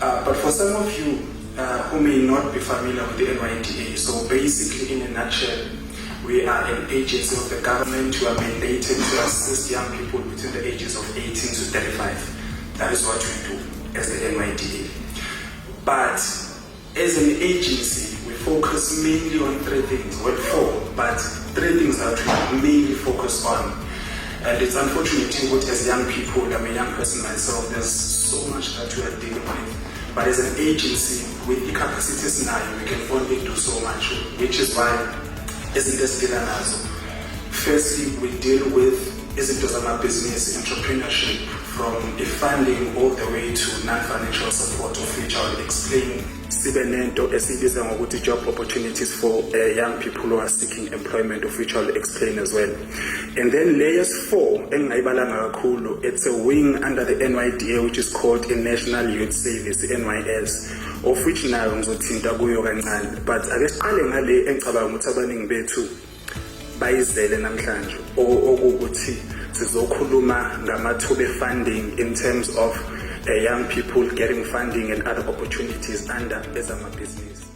But for some of you who may not be familiar with the NYDA, so basically in a nutshell, we are an agency of the government who are mandated to assist young people between the ages of 18 to 35. That is what we do as the NYDA. But as an agency, we focus mainly on three things. Well, four, but three things that we mainly focus on. And it's unfortunate what as young people, I'm a young person myself, there's so much that we are dealing with. But as an agency, with the capacities now, we can only do so much, which is why izinto esidila nazo. Firstly, we deal with izinto zama-business, entrepreneurship, from the funding all the way to non-financial support, of which I will explain. Sibe nento esibiza ngokuthi job opportunities for young people who are seeking employment, of which I will explain as well. And then layers 4, engayibalanga kakhulu, it's a wing under the NYDA which is called a National Youth Service, NYS, of which nayo ngizothinta kuyo kancane. But ake siqale ngale engicabanga ukuthi abaningi bethu bayizele namhlanje, okuthi sizokhuluma ngamathuba funding in terms of young people getting funding and other opportunities under ezama business.